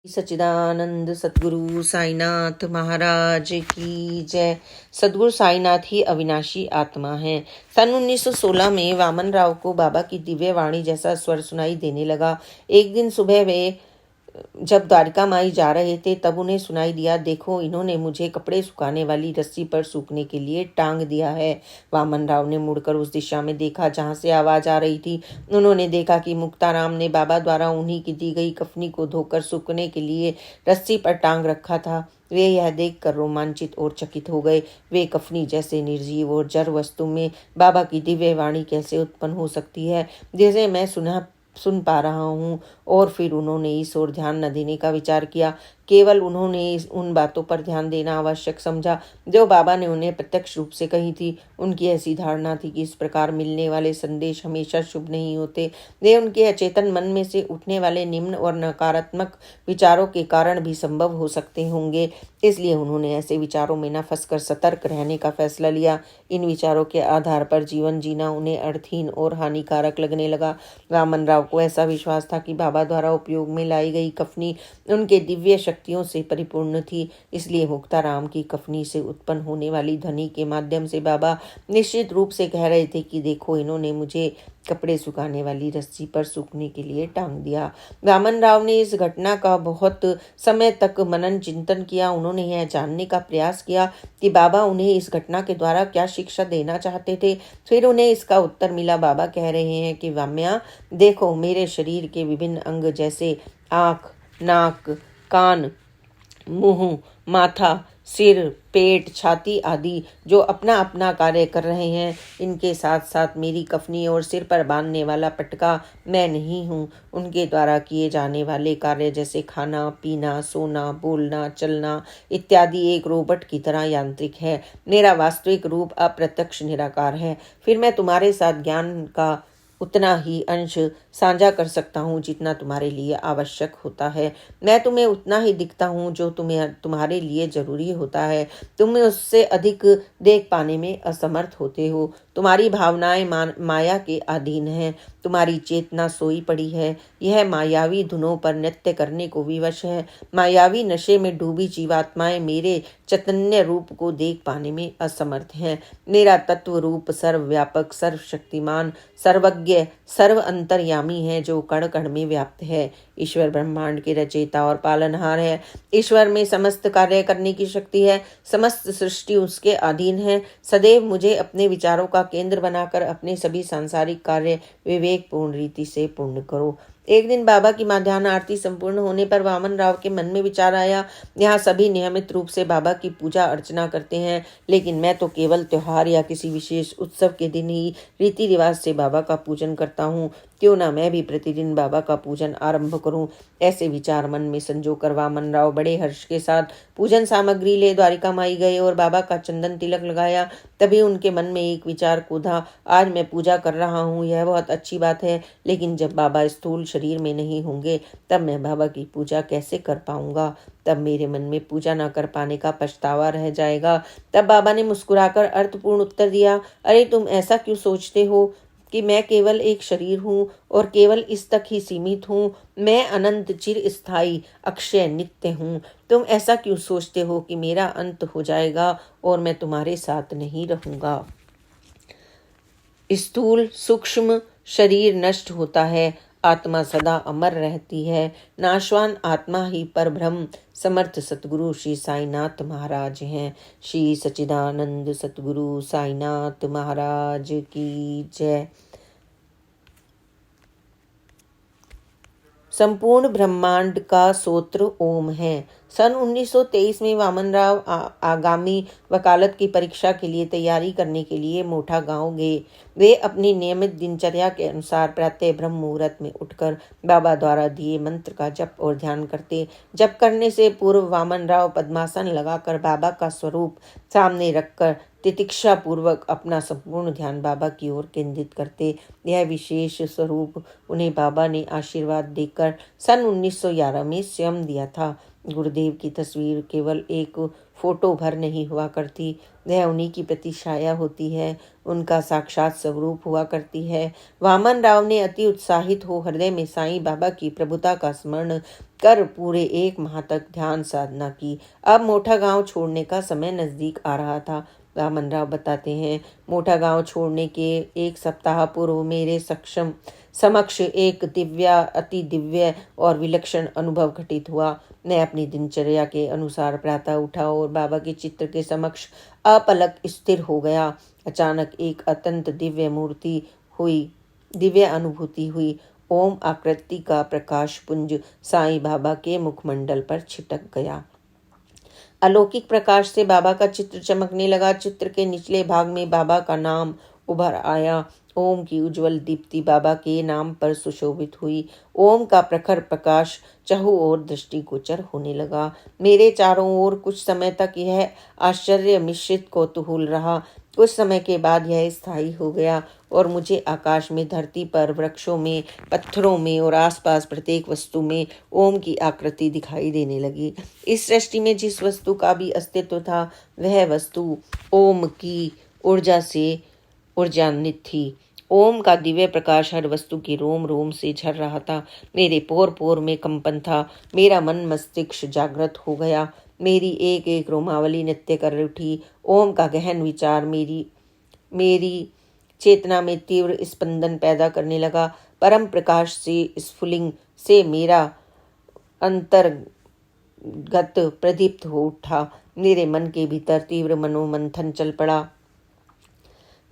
सच्चिदानंद सतगुरु साईनाथ महाराज की जय। सदगुरु साईनाथ ही अविनाशी आत्मा है। सन 1916 में वामन राव को बाबा की दिव्य वाणी जैसा स्वर सुनाई देने लगा। एक दिन सुबह वे जब द्वारिका माई जा रहे थे तब उन्हें सुनाई दिया, देखो इन्होंने मुझे कपड़े सुखाने वाली रस्सी पर सूखने के लिए टांग दिया है। वामन राव ने मुड़कर उस दिशा में देखा जहां से आवाज आ रही थी। उन्होंने देखा कि मुक्ताराम ने बाबा द्वारा उन्हीं की दी गई कफनी को धोकर सूखने के लिए रस्सी पर टांग रखा था। वे यह देखकर रोमांचित और चकित हो गए। वे कफनी जैसे निर्जीव और जड़ वस्तु में बाबा की दिव्य वाणी कैसे उत्पन्न हो सकती है, जैसे मैं सुन पा रहा हूँ। और फिर उन्होंने इस ओर ध्यान न देने का विचार किया। केवल उन्होंने उन बातों पर ध्यान देना आवश्यक समझा जो बाबा ने उन्हें प्रत्यक्ष रूप से कही थी। उनकी ऐसी धारणा थी कि इस प्रकार मिलने वाले संदेश हमेशा शुभ नहीं होते। वे उनके अचेतन मन में से उठने वाले निम्न और नकारात्मक विचारों के कारण भी संभव हो सकते होंगे। इसलिए उन्होंने ऐसे विचारों में न फंसकर सतर्क रहने का फैसला लिया। इन विचारों के आधार पर जीवन जीना उन्हें अर्थहीन और हानिकारक लगने लगा। वामन राव को ऐसा विश्वास था कि बाबा द्वारा उपयोग में लाई गई कफनी उनके दिव्य शक्तियों से परिपूर्ण थी। इसलिए मुक्ताराम की कफनी से उत्पन्न होने वाली ध्वनि के माध्यम से बाबा निश्चित रूप से कह रहे थे कि देखो इन्होंने मुझे कपड़े सुखाने वाली रस्सी पर सूखने के लिए टांग दिया। वामन राव ने इस घटना का बहुत समय तक मनन चिंतन किया। उन्होंने यह जानने का प्रयास किया कि बाबा उन्हें इस घटना के द्वारा क्या शिक्षा देना चाहते थे। फिर उन्हें इसका उत्तर मिला। बाबा कह रहे हैं कि वाम्या, देखो मेरे शरीर के विभिन्न अंग जैसे आँख, नाक, कान, मुंह, माथा, सिर, पेट, छाती आदि जो अपना अपना कार्य कर रहे हैं, इनके साथ साथ मेरी कफनी और सिर पर बांधने वाला पटका मैं नहीं हूँ। उनके द्वारा किए जाने वाले कार्य जैसे खाना पीना, सोना, बोलना, चलना इत्यादि एक रोबोट की तरह यांत्रिक है। मेरा वास्तविक रूप अप्रत्यक्ष निराकार है। फिर मैं तुम्हारे साथ ज्ञान का उतना ही अंश साझा कर सकता हूँ जितना तुम्हारे लिए आवश्यक होता है। मैं तुम्हें उतना ही दिखता हूँ जो तुम्हारे लिए जरूरी होता है। तुम उससे अधिक देख पाने में असमर्थ होते हो। तुम्हारी भावनाएं माया के अधीन हैं। तुम्हारी चेतना सोई पड़ी है। यह मायावी धुनों पर नृत्य करने को विवश है। मायावी नशे में डूबी जीवात्माएं मेरे चैतन्य रूप को देख पाने में असमर्थ हैं। मेरा तत्व रूप सर्वव्यापक, सर्वशक्तिमान, सर्वज्ञ, सर्व अंतर्यामी है जो कण कण में व्याप्त है। ईश्वर ब्रह्मांड के रचयिता और पालनहार है। ईश्वर में समस्त कार्य करने की शक्ति है। समस्त सृष्टि उसके अधीन है। सदैव मुझे अपने विचारों का केंद्र बनाकर अपने सभी सांसारिक कार्य विवेकपूर्ण रीति से पूर्ण करो। एक दिन बाबा की मध्याह्न आरती संपूर्ण होने पर वामन राव के मन में विचार आया, यहाँ सभी नियमित रूप से बाबा की पूजा अर्चना करते हैं, लेकिन मैं तो केवल त्योहार या किसी विशेष उत्सव के दिन ही रीति रिवाज से बाबा का पूजन करता हूँ। क्यों ना मैं भी प्रतिदिन बाबा का पूजन आरंभ करूं। ऐसे विचार मन में संजोकर वामन राव बड़े हर्ष के साथ पूजन सामग्री ले द्वारिका माई गए और बाबा का चंदन तिलक लगाया। तभी उनके मन में एक विचार कूदा, आज मैं पूजा कर रहा हूँ, यह बहुत अच्छी बात है, लेकिन जब बाबा स्थूल शरीर में नहीं होंगे तब मैं बाबा की पूजा कैसे कर पाऊंगा। तब मेरे मन में पूजा न कर पाने का पछतावा रह जाएगा। तब बाबा ने मुस्कुराकर अर्थपूर्ण उत्तर दिया, अरे तुम ऐसा क्यों सोचते हो कि मैं केवल एक शरीर हूँ और केवल इस तक ही सीमित हूँ। मैं अनंत, चिर स्थायी, अक्षय, नित्य हूँ। तुम ऐसा क्यों सोचते हो कि मेरा अंत हो जाएगा और मैं तुम्हारे साथ नहीं रहूँगा। स्थूल सूक्ष्म शरीर नष्ट होता है, आत्मा सदा अमर रहती है। नाशवान आत्मा ही परब्रह्म समर्थ सतगुरु श्री साईनाथ महाराज हैं। श्री सच्चिदानंद सतगुरु साईनाथ महाराज की जय। संपूर्ण ब्रह्मांड का सूत्र ओम है। सन 1923 में वामन राव आगामी वकालत की परीक्षा के लिए तैयारी करने के लिए मोठा गांव गए। वे अपनी नियमित दिनचर्या के अनुसार प्रातः ब्रह्म मुहूर्त में उठकर बाबा द्वारा दिए मंत्र का जप और ध्यान करते। जप करने से पूर्व वामन राव पद्मासन लगाकर बाबा का स्वरूप सामने रखकर तितिक्षा पूर्वक अपना संपूर्ण ध्यान बाबा की ओर केंद्रित करते। यह विशेष स्वरूप उन्हें बाबा ने आशीर्वाद देकर सन 1911 में स्वयं दिया था। गुरुदेव की तस्वीर केवल एक फोटो भर नहीं हुआ करती, वह उन्हीं की प्रतिछाया होती है, उनका साक्षात स्वरूप हुआ करती है। वामन राव ने अति उत्साहित हो हृदय में साईं बाबा की प्रभुता का स्मरण कर पूरे 1 माह तक ध्यान साधना की। अब मोटा गांव छोड़ने का समय नजदीक आ रहा था। वामन राव बताते हैं, मोटा गांव छोड़ने के 1 सप्ताह पूर्व मेरे समक्ष एक अति दिव्य और विलक्षण अनुभव घटित हुआ। मैं अपनी दिनचर्या के अनुसार प्रातः उठा और बाबा के चित्र के समक्ष अपलक स्थिर हो गया। अचानक एक अत्यंत दिव्य अनुभूति हुई। ओम आकृति का प्रकाश पुंज साईं बाबा के मुखमंडल पर छिटक गया। अलौकिक प्रकाश से बाबा का चित्र चमकने लगा। चित्र के निचले भाग में बाबा का नाम उभर आया। ओम की उज्जवल दीप्ति बाबा के नाम पर सुशोभित हुई। ओम का प्रखर प्रकाश चहुं ओर दृष्टिगोचर होने लगा। मेरे चारों ओर कुछ समय तक यह आश्चर्य मिश्रित कौतूहल रहा। कुछ समय के बाद यह स्थायी हो गया और मुझे आकाश में, धरती पर, वृक्षों में, पत्थरों में और आसपास प्रत्येक वस्तु में ओम की आकृति दिखाई देने लगी। इस सृष्टि में जिस वस्तु का भी अस्तित्व था वह वस्तु ओम की ऊर्जा से ऊर्जान्वित थी। ओम का दिव्य प्रकाश हर वस्तु की रोम रोम से झर रहा था। मेरे पोर पोर में कंपन था। मेरा मन मस्तिष्क जागृत हो गया। मेरी एक एक रोमावली नृत्य कर उठी। ओम का गहन विचार मेरी चेतना में तीव्र स्पंदन पैदा करने लगा। परम प्रकाश से स्फुलिंग से मेरा अंतर्गत प्रदीप्त हो उठा। मेरे मन के भीतर तीव्र मनोमंथन चल पड़ा।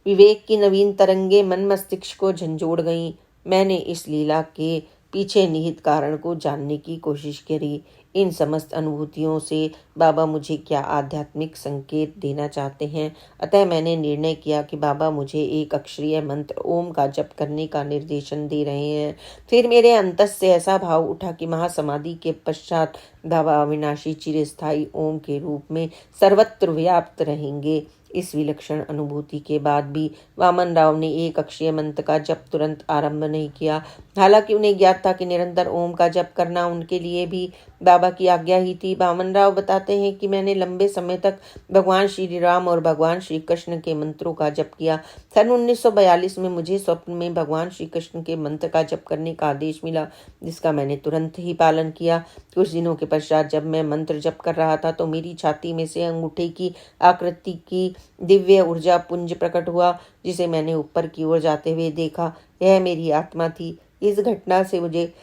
विवेक की नवीन तरंगे मन मस्तिष्क को झंझोड़ गईं। मैंने इस लीला के पीछे निहित कारण को जानने की कोशिश करी। इन समस्त अनुभूतियों से बाबा मुझे क्या आध्यात्मिक संकेत देना चाहते हैं। अतः मैंने निर्णय किया कि बाबा मुझे एक अक्षरीय मंत्र ओम का जप करने का निर्देशन दे रहे हैं। फिर मेरे अंतस से ऐसा भाव उठा कि महासमाधि के पश्चात बाबा अविनाशी चिरस्थायी ओम के रूप में सर्वत्र व्याप्त रहेंगे। इस विलक्षण अनुभूति के बाद भी वामन राव ने एक अक्षय मंत्र का जप तुरंत आरंभ नहीं किया। हालांकि उन्हें ज्ञात था कि निरंतर ओम का जप करना उनके लिए भी बाबा की आज्ञा ही थी। वामन राव बताते हैं कि मैंने लंबे समय तक भगवान श्री राम और भगवान श्री कृष्ण के मंत्रों का जप किया। सन 1942 में मुझे स्वप्न में भगवान श्री कृष्ण के मंत्र का जप करने का आदेश मिला, जिसका मैंने तुरंत ही पालन किया। कुछ दिनों के पश्चात जब मैं मंत्र जप कर रहा था तो मेरी छाती में से अंगूठे की आकृति की दिव्य ऊर्जा पुंज प्रकट हुआ, जिसे मैंने ऊपर की ओर जाते हुए देखा। यह मेरी आत्मा थी। इस घटना से मुझे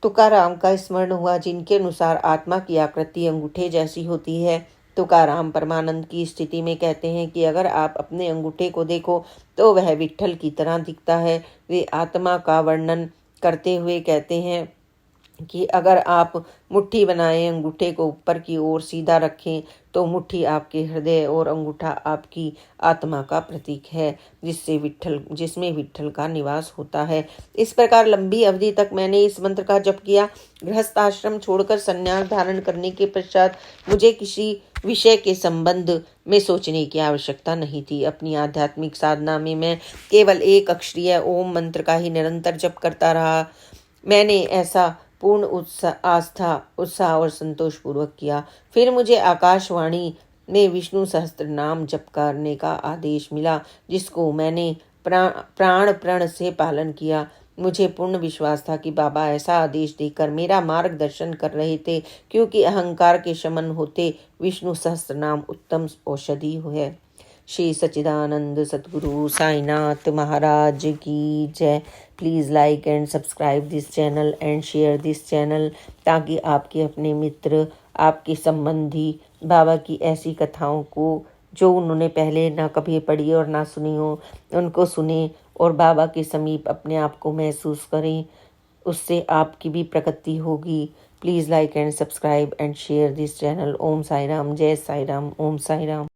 तुकाराम का स्मरण हुआ, जिनके अनुसार आत्मा की आकृति अंगूठे जैसी होती है। तुकाराम परमानंद की स्थिति में कहते हैं कि अगर आप अपने अंगूठे को देखो तो वह विट्ठल की तरह दिखता है। वे आत्मा का वर्णन करते हुए कहते हैं कि अगर आप मुट्ठी बनाएं, अंगूठे को ऊपर की ओर सीधा रखें तो मुट्ठी आपके हृदय और अंगूठा आपकी आत्मा का प्रतीक है, जिसमें विट्ठल का निवास होता है। इस प्रकार लंबी अवधि तक मैंने इस मंत्र का जप किया। गृहस्थ आश्रम छोड़कर संन्यास धारण करने के पश्चात मुझे किसी विषय के संबंध में सोचने की आवश्यकता नहीं थी। अपनी आध्यात्मिक साधना में मैं केवल एक अक्षरीय ओम मंत्र का ही निरंतर जप करता रहा। मैंने ऐसा पूर्ण उत्साह और संतोष पूर्वक किया। फिर मुझे आकाशवाणी में विष्णु सहस्त्र नाम जप करने का आदेश मिला, जिसको मैंने प्राण प्रण से पालन किया। मुझे पूर्ण विश्वास था कि बाबा ऐसा आदेश देकर मेरा मार्गदर्शन कर रहे थे, क्योंकि अहंकार के शमन होते विष्णु सहस्त्र नाम उत्तम औषधि है। श्री सच्चिदानंद सद्गुरु साईनाथ महाराज की जय। Please like and subscribe this channel and share this channel, ताकि आपके अपने मित्र, आपके संबंधी बाबा की ऐसी कथाओं को जो उन्होंने पहले ना कभी पढ़ी और ना सुनी हो, उनको सुने और बाबा के समीप अपने आप को महसूस करें। उससे आपकी भी प्रगति होगी। Please like and subscribe and share this channel. Om Sai Ram, जय साई राम, ओम साई राम।